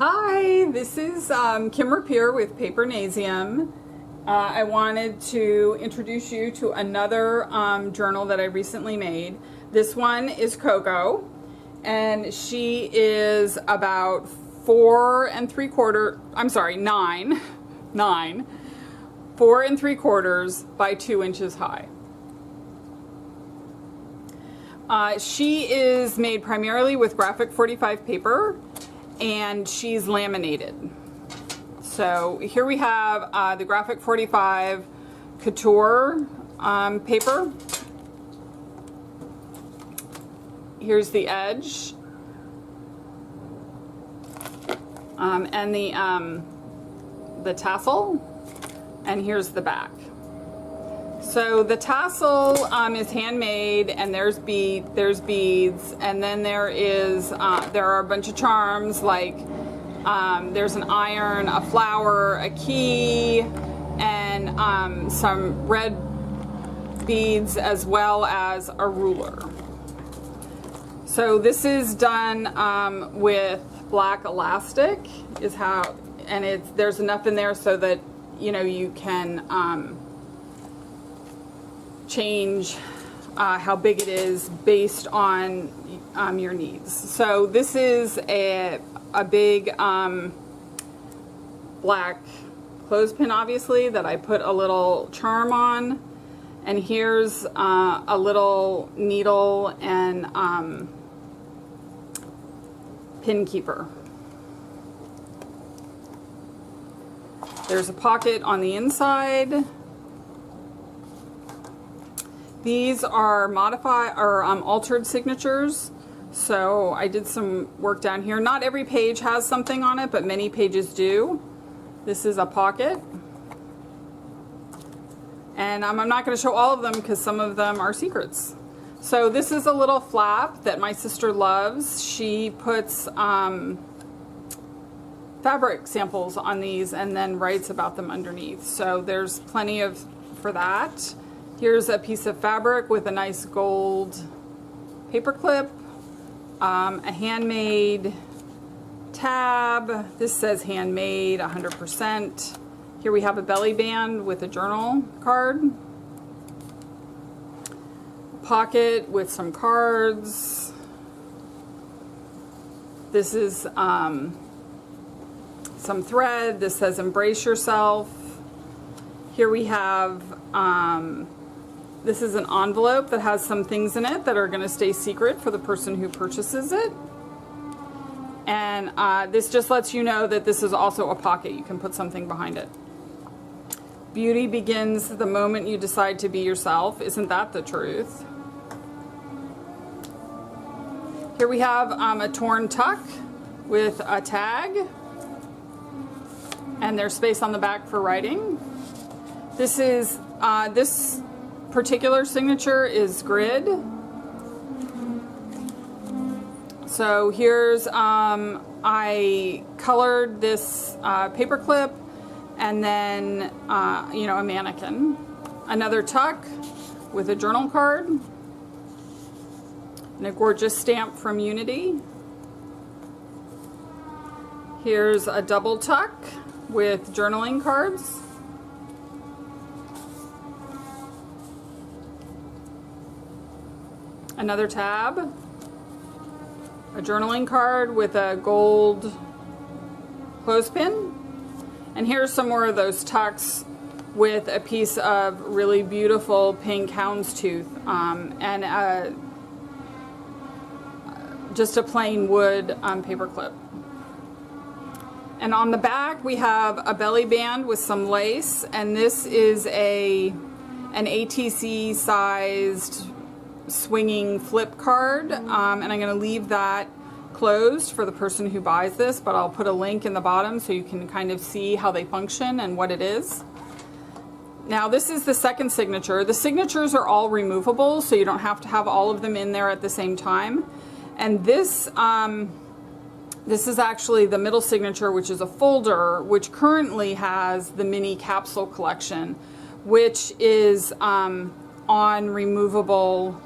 Hi, this is Kim Rapier with Papernasium. I wanted to introduce you to another journal that I recently made. This one is Coco, and she is about 4 3/4 by 2 inches high. She is made primarily with graphic 45 paper, and she's laminated. So here we have the graphic 45 couture paper. Here's the edge, and the tassel, and here's the back. So the tassel is handmade, and there's beads, and then there are a bunch of charms, like there's an iron, a flower, a key, and some red beads, as well as a ruler. So this is done with black elastic, and there's enough in there so that you can change how big it is based on your needs. So this is a big black clothespin, obviously, that I put a little charm on, and here's a little needle and pin keeper. There's a pocket on the inside. These are modified or altered signatures, so I did some work down here. Not every page has something on it, but many pages do. This is a pocket, and I'm not going to show all of them because some of them are secrets. So this is a little flap that my sister loves. She puts fabric samples on these and then writes about them underneath. So there's plenty for that. Here's a piece of fabric with a nice gold paper clip, a handmade tab. This says handmade 100%. Here we have a belly band with a journal card, pocket with some cards. This is some thread. This says embrace yourself. Here we have this is an envelope that has some things in it that are going to stay secret for the person who purchases it. And this just lets you know that this is also a pocket. You can put something behind it. Beauty begins the moment you decide to be yourself. Isn't that the truth? Here we have a torn tuck with a tag. And there's space on the back for writing. This is this particular signature is grid. So here's I colored this paper clip, and then a mannequin. Another tuck with a journal card and a gorgeous stamp from Unity. Here's a double tuck with journaling cards. Another tab, a journaling card with a gold clothespin, and here's some more of those tucks with a piece of really beautiful pink houndstooth and just a plain wood paper clip. And on the back we have a belly band with some lace, and this is an ATC sized swinging flip card, and I'm going to leave that closed for the person who buys this, but I'll put a link in the bottom so you can kind of see how they function and what it is. Now this is the second signature. The signatures are all removable, so you don't have to have all of them in there at the same time. And this is actually the middle signature, which is a folder, which currently has the mini capsule collection, which is on removable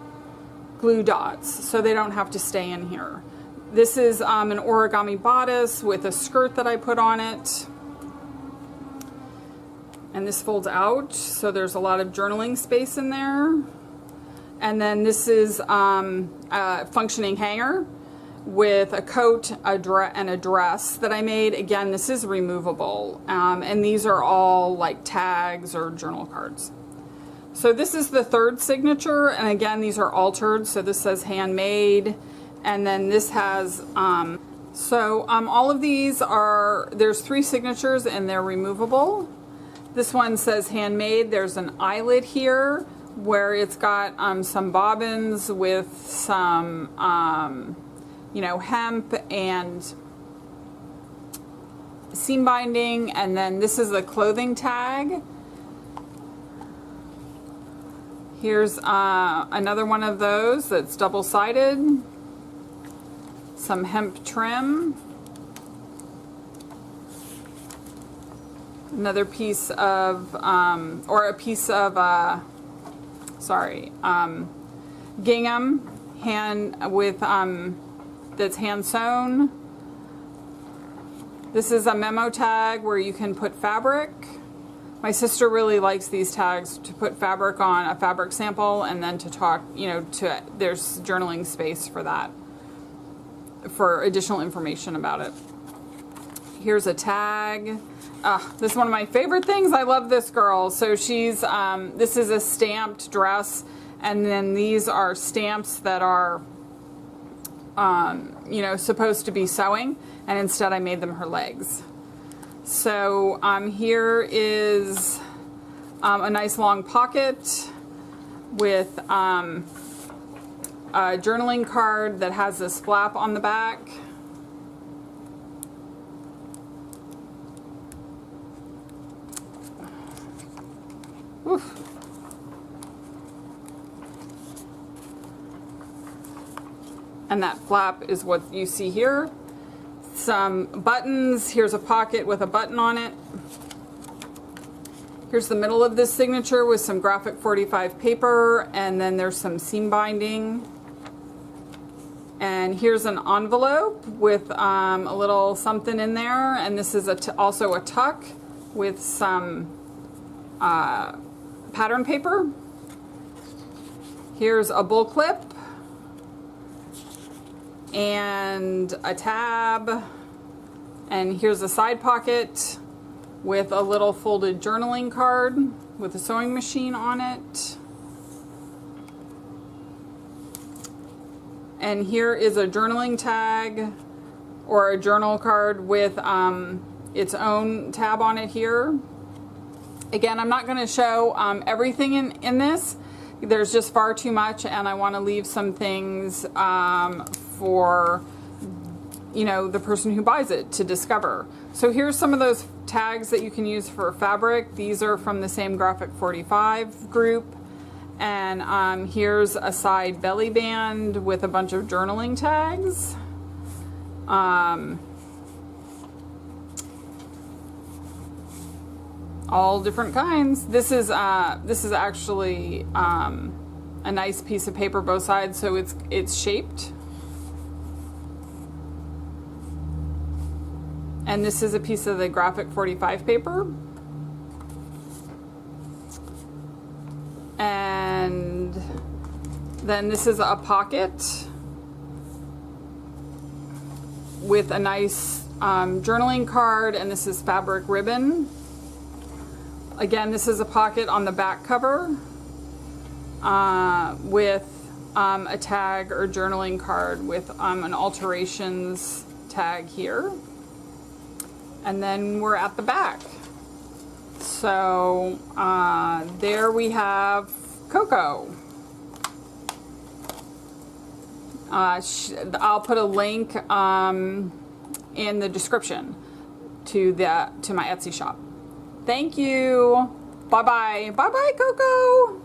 glue dots, so they don't have to stay in here. This is an origami bodice with a skirt that I put on it. And this folds out, so there's a lot of journaling space in there. And then this is a functioning hanger with a coat and a dress that I made. Again, this is removable. And these are all like tags or journal cards. So this is the third signature, and again, these are altered. So this says handmade, and then this has, all of these are, there's 3 signatures and they're removable. This one says handmade. There's an eyelet here where it's got some bobbins with some, hemp and seam binding, and then this is a clothing tag. Here's another one of those that's double-sided. Some hemp trim. Another piece of, gingham that's hand sewn. This is a memo tag where you can put fabric. My sister really likes these tags to put fabric on a fabric sample, and then to talk, there's journaling space for that, for additional information about it. Here's a tag. This is one of my favorite things. I love this girl. So she's, this is a stamped dress, and then these are stamps that are, supposed to be sewing, and instead I made them her legs. So here is a nice long pocket with a journaling card that has this flap on the back. Oof. And that flap is what you see here. Some buttons. Here's a pocket with a button on it. Here's the middle of this signature with some graphic 45 paper, and then there's some seam binding. And here's an envelope with a little something in there, and this is also a tuck with some pattern paper. Here's a bull clip and a tab, and here's a side pocket with a little folded journaling card with a sewing machine on it. And here is a journaling tag or a journal card with its own tab on it here. Again, I'm not going to show everything in this. There's just far too much, and I want to leave some things for the person who buys it to discover. So here's some of those tags that you can use for fabric. These are from the same Graphic 45 group. And here's a side belly band with a bunch of journaling tags. All different kinds. This is actually a nice piece of paper, both sides, so it's shaped. And this is a piece of the Graphic 45 paper. And then this is a pocket with a nice journaling card, and this is fabric ribbon. Again, this is a pocket on the back cover with a tag or journaling card with an alterations tag here. And then we're at the back. So there we have Coco. I'll put a link in the description to my Etsy shop. Thank you. Bye-bye. Bye-bye, Coco.